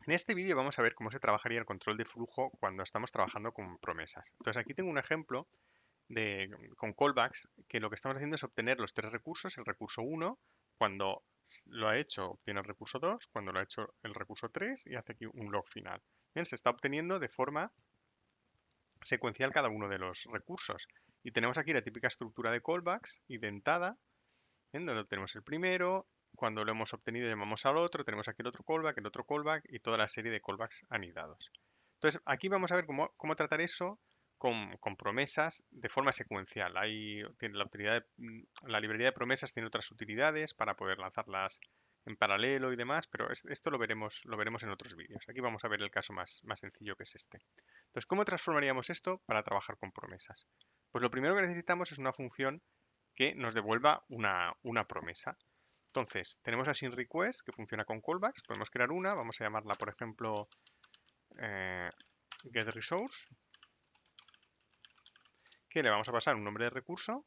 En este vídeo vamos a ver cómo se trabajaría el control de flujo cuando estamos trabajando con promesas. Entonces aquí tengo un ejemplo con callbacks que lo que estamos haciendo es obtener los tres recursos. El recurso 1, cuando lo ha hecho, obtiene el recurso 2, cuando lo ha hecho el recurso 3 y hace aquí un log final. Bien, se está obteniendo de forma secuencial cada uno de los recursos. Y tenemos aquí la típica estructura de callbacks identada, en donde obtenemos el primero, cuando lo hemos obtenido llamamos al otro, tenemos aquí el otro callback y toda la serie de callbacks anidados. Entonces, aquí vamos a ver cómo tratar eso con promesas de forma secuencial. Tiene la librería de promesas tiene otras utilidades para poder lanzarlas en paralelo y demás, pero esto lo veremos en otros vídeos. Aquí vamos a ver el caso más sencillo, que es este. Entonces, ¿cómo transformaríamos esto para trabajar con promesas? Pues lo primero que necesitamos es una función que nos devuelva una promesa. Entonces, tenemos a SynRequest que funciona con callbacks. Podemos crear una, vamos a llamarla, por ejemplo, eh, getResource, que le vamos a pasar un nombre de recurso.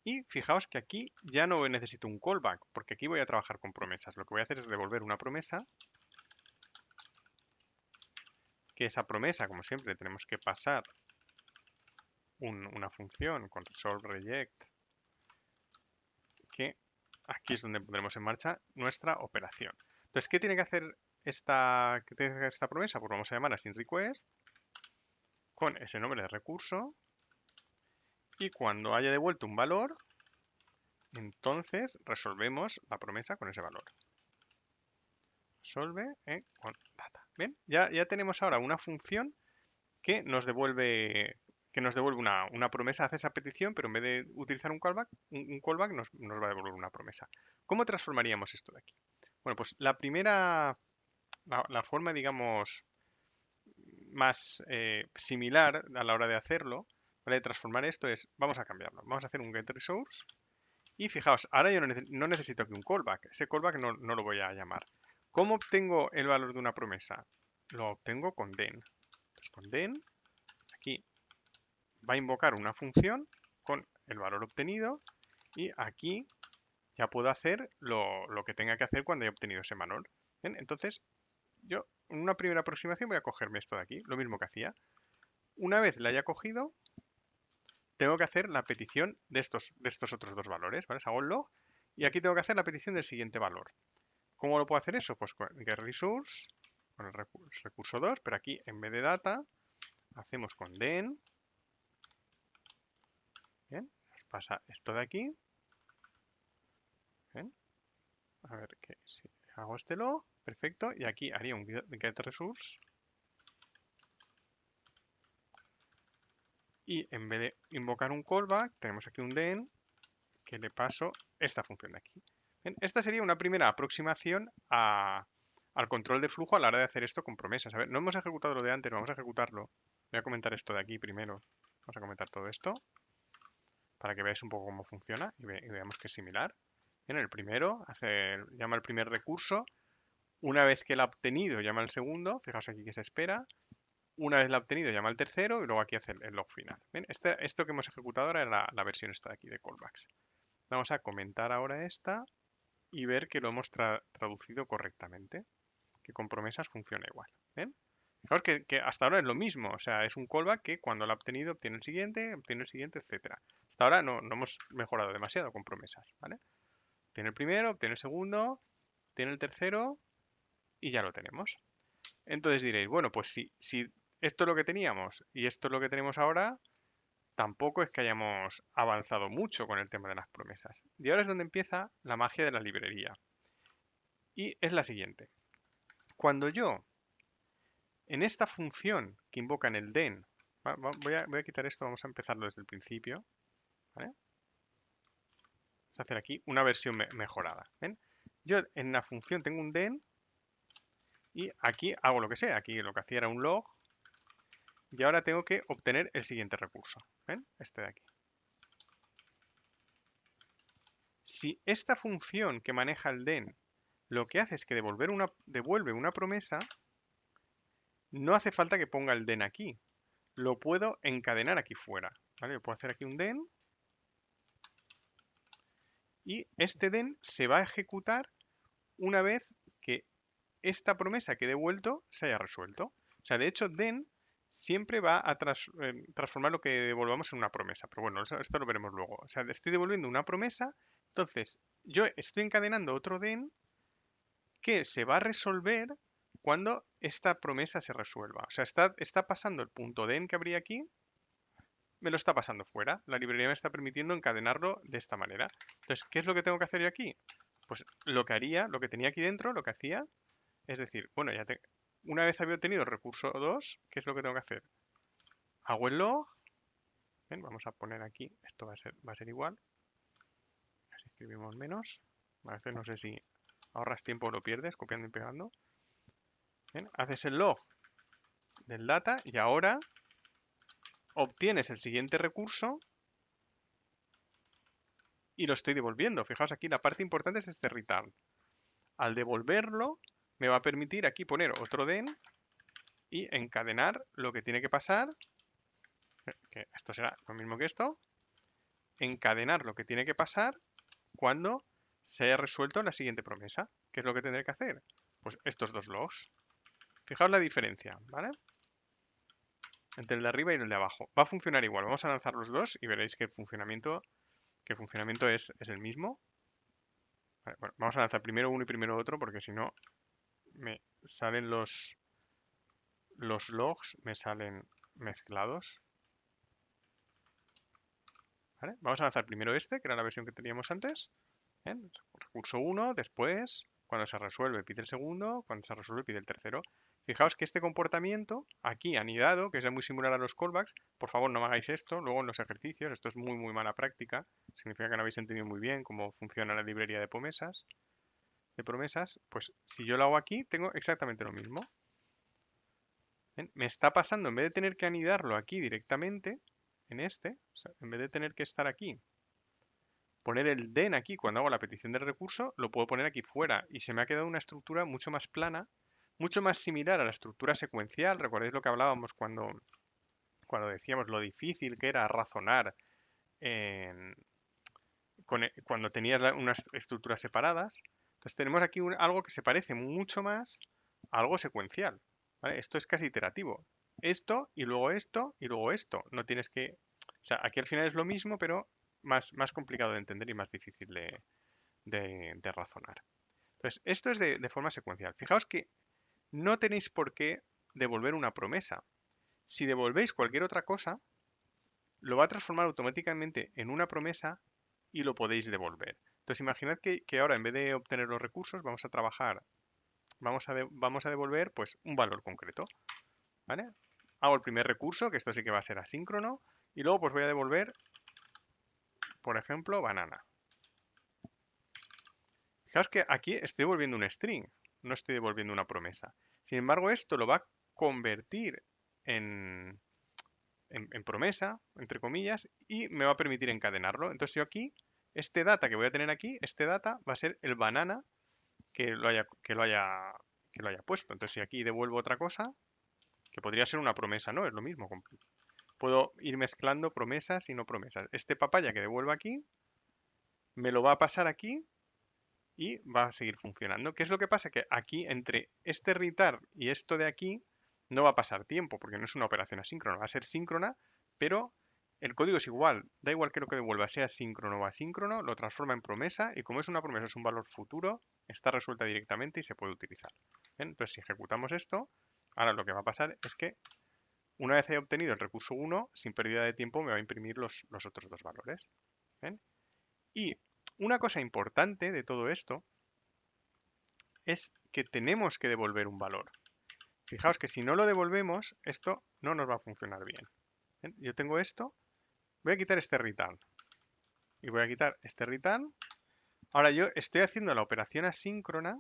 Y fijaos que aquí ya no necesito un callback, porque aquí voy a trabajar con promesas. Lo que voy a hacer es devolver una promesa, que esa promesa, como siempre, tenemos que pasar una función con resolve reject, que aquí es donde pondremos en marcha nuestra operación. Entonces, ¿qué tiene que hacer esta promesa? Pues vamos a llamar a SynRequest con ese nombre de recurso y cuando haya devuelto un valor, entonces resolvemos la promesa con ese valor. Resolve con data. Bien, ya tenemos ahora una función que nos devuelve una promesa, hace esa petición, pero en vez de utilizar un callback nos va a devolver una promesa. ¿Cómo transformaríamos esto de aquí? Bueno, pues la forma, digamos, más similar a la hora de hacerlo, ¿vale? De transformar esto es, vamos a cambiarlo. Vamos a hacer un getResource y fijaos, ahora yo no necesito aquí un callback. Ese callback no lo voy a llamar. ¿Cómo obtengo el valor de una promesa? Lo obtengo con den. Entonces con den, aquí va a invocar una función con el valor obtenido y aquí ya puedo hacer lo que tenga que hacer cuando haya obtenido ese valor. ¿Bien? Entonces, yo en una primera aproximación voy a cogerme esto de aquí, lo mismo que hacía. Una vez la haya cogido, tengo que hacer la petición de estos otros dos valores, ¿vale? Hago el log y aquí tengo que hacer la petición del siguiente valor. ¿Cómo lo puedo hacer eso? Pues con getResource, con el recurso 2, pero aquí en vez de data, hacemos con den. Bien, nos pasa esto de aquí. Bien, a ver que si hago este log, perfecto, y aquí haría un getResource y en vez de invocar un callback, tenemos aquí un den que le paso esta función de aquí. Bien, esta sería una primera aproximación al control de flujo a la hora de hacer esto con promesas. A ver, no hemos ejecutado lo de antes, vamos a ejecutarlo. Voy a comentar esto de aquí primero. Vamos a comentar todo esto para que veáis un poco cómo funciona y veamos que es similar. En el primero, llama el primer recurso. Una vez que lo ha obtenido, llama el segundo. Fijaos aquí que se espera. Una vez lo ha obtenido, llama el tercero y luego aquí hace el log final. Bien, esto que hemos ejecutado ahora es la versión esta de aquí de callbacks. Vamos a comentar ahora esta y ver que lo hemos traducido correctamente, que con promesas funciona igual. ¿Ven? Fijaos que hasta ahora es lo mismo, o sea, es un callback que cuando lo ha obtenido obtiene el siguiente, etcétera. Hasta ahora no hemos mejorado demasiado con promesas, ¿vale? Obtiene el primero, obtiene el segundo, obtiene el tercero y ya lo tenemos. Entonces diréis, bueno, pues si esto es lo que teníamos y esto es lo que tenemos ahora, tampoco es que hayamos avanzado mucho con el tema de las promesas. Y ahora es donde empieza la magia de la librería. Y es la siguiente. Cuando yo, en esta función que invoca en el den, voy a quitar esto, vamos a empezarlo desde el principio. ¿Vale? Vamos a hacer aquí una versión mejorada. ¿Ven? Yo en la función tengo un den y aquí hago lo que sea. Aquí lo que hacía era un log y ahora tengo que obtener el siguiente recurso. ¿Ven? Este de aquí. Si esta función que maneja el den lo que hace es que devuelve una promesa, no hace falta que ponga el den aquí. Lo puedo encadenar aquí fuera. ¿Vale? Yo puedo hacer aquí un den y este den se va a ejecutar una vez que esta promesa que he devuelto se haya resuelto. O sea, de hecho, then siempre va a transformar lo que devolvamos en una promesa. Pero bueno, esto lo veremos luego. O sea, estoy devolviendo una promesa, entonces yo estoy encadenando otro then que se va a resolver cuando esta promesa se resuelva. O sea, está pasando el punto then que habría aquí, me lo está pasando fuera. La librería me está permitiendo encadenarlo de esta manera. Entonces, ¿qué es lo que tengo que hacer yo aquí? Pues lo que haría, lo que tenía aquí dentro, lo que hacía, es decir, bueno, una vez había obtenido el recurso 2, ¿qué es lo que tengo que hacer? Hago el log. Bien, vamos a poner aquí, esto va a ser igual. Así escribimos menos. No sé si ahorras tiempo o lo pierdes copiando y pegando. Bien, haces el log del data y ahora obtienes el siguiente recurso y lo estoy devolviendo. Fijaos aquí, la parte importante es este return. Al devolverlo, me va a permitir aquí poner otro then y encadenar lo que tiene que pasar, que esto será lo mismo que esto, encadenar lo que tiene que pasar cuando se haya resuelto la siguiente promesa. ¿Qué es lo que tendré que hacer? Pues estos dos logs. Fijaos la diferencia, ¿vale? Entre el de arriba y el de abajo. Va a funcionar igual. Vamos a lanzar los dos y veréis que el funcionamiento es el mismo. Vale, bueno, vamos a lanzar primero uno y primero otro porque si no me salen los logs, me salen mezclados. ¿Vale? Vamos a lanzar primero este, que era la versión que teníamos antes. ¿Bien? Recurso 1, después, cuando se resuelve pide el segundo, cuando se resuelve pide el tercero. Fijaos que este comportamiento aquí anidado, que es muy similar a los callbacks, por favor no me hagáis esto luego en los ejercicios, esto es muy mala práctica, significa que no habéis entendido muy bien cómo funciona la librería de promesas, pues si yo lo hago aquí tengo exactamente lo mismo. ¿Ven? Me está pasando, en vez de tener que anidarlo aquí directamente, en este, o sea, en vez de tener que estar aquí, poner el then aquí cuando hago la petición del recurso, lo puedo poner aquí fuera y se me ha quedado una estructura mucho más plana, mucho más similar a la estructura secuencial. ¿Recordáis lo que hablábamos cuando decíamos lo difícil que era razonar cuando tenías unas estructuras separadas? Entonces tenemos aquí algo que se parece mucho más a algo secuencial, ¿vale? Esto es casi iterativo. Esto y luego esto y luego esto. No tienes que... O sea, aquí al final es lo mismo, pero más complicado de entender y más difícil de razonar. Entonces, esto es de forma secuencial. Fijaos que no tenéis por qué devolver una promesa. Si devolvéis cualquier otra cosa, lo va a transformar automáticamente en una promesa y lo podéis devolver. Entonces, imaginad que ahora en vez de obtener los recursos, vamos a trabajar, vamos a devolver pues un valor concreto. ¿Vale? Hago el primer recurso, que esto sí que va a ser asíncrono, y luego pues voy a devolver, por ejemplo, banana. Fijaos que aquí estoy devolviendo un string, no estoy devolviendo una promesa. Sin embargo, esto lo va a convertir en promesa, entre comillas, y me va a permitir encadenarlo. Entonces yo aquí, este data que voy a tener aquí, este data va a ser el banana que lo haya puesto. Entonces si aquí devuelvo otra cosa, que podría ser una promesa, no, es lo mismo. Puedo ir mezclando promesas y no promesas. Este papaya que devuelvo aquí, me lo va a pasar aquí y va a seguir funcionando. ¿Qué es lo que pasa? Que aquí, entre este return y esto de aquí, no va a pasar tiempo, porque no es una operación asíncrona. Va a ser síncrona, pero el código es igual. Da igual que lo que devuelva sea síncrono o asíncrono, lo transforma en promesa y como es una promesa, es un valor futuro, está resuelta directamente y se puede utilizar. ¿Bien? Entonces, si ejecutamos esto, ahora lo que va a pasar es que una vez he obtenido el recurso 1, sin pérdida de tiempo me va a imprimir los otros dos valores. ¿Bien? Y una cosa importante de todo esto es que tenemos que devolver un valor. Fijaos que si no lo devolvemos, esto no nos va a funcionar bien. ¿Bien? Yo tengo esto, voy a quitar este return y voy a quitar este return. Ahora yo estoy haciendo la operación asíncrona,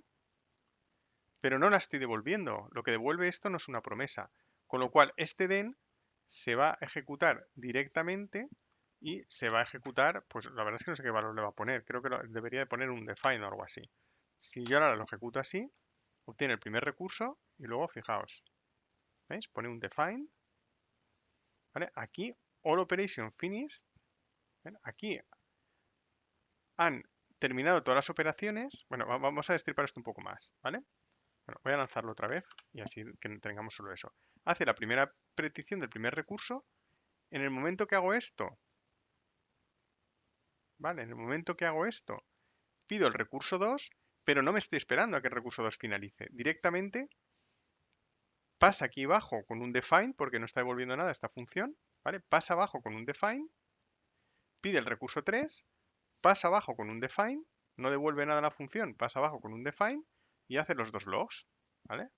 pero no la estoy devolviendo. Lo que devuelve esto no es una promesa. Con lo cual, este then se va a ejecutar directamente y se va a ejecutar, pues la verdad es que no sé qué valor le va a poner. Creo que debería de poner un define o algo así. Si yo ahora lo ejecuto así, obtiene el primer recurso y luego, fijaos, ¿veis? Pone un define, ¿vale? Aquí, all operation finished, ¿ven? Aquí han terminado todas las operaciones. Bueno, vamos a destripar esto un poco más, ¿vale? Bueno, voy a lanzarlo otra vez y así que tengamos solo eso. Hace la primera petición del primer recurso. En el momento que hago esto, ¿vale? En el momento que hago esto, pido el recurso 2, pero no me estoy esperando a que el recurso 2 finalice. Directamente pasa aquí abajo con un define, porque no está devolviendo nada esta función, ¿vale? Pasa abajo con un define, pide el recurso 3, pasa abajo con un define, no devuelve nada a la función, pasa abajo con un define y hace los dos logs, ¿vale?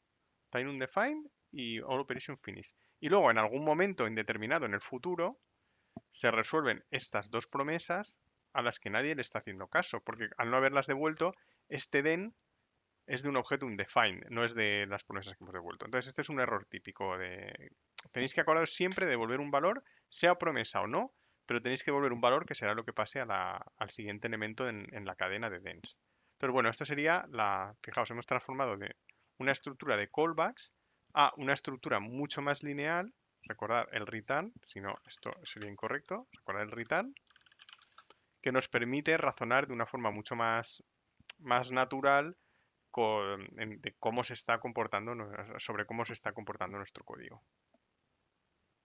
Time undefined y all operation finish. Y luego en algún momento indeterminado en el futuro se resuelven estas dos promesas a las que nadie le está haciendo caso, porque al no haberlas devuelto, este den es de un objeto undefined, no es de las promesas que hemos devuelto. Entonces este es un error típico de... Tenéis que acordaros siempre de devolver un valor, sea promesa o no, pero tenéis que devolver un valor que será lo que pase al siguiente elemento en la cadena de dens. Entonces, bueno, esto sería la... Fijaos, hemos transformado de una estructura de callbacks a una estructura mucho más lineal. Recordad el return, si no, esto sería incorrecto. Recordad el return, que nos permite razonar de una forma mucho más natural de cómo se está comportando, sobre cómo se está comportando nuestro código.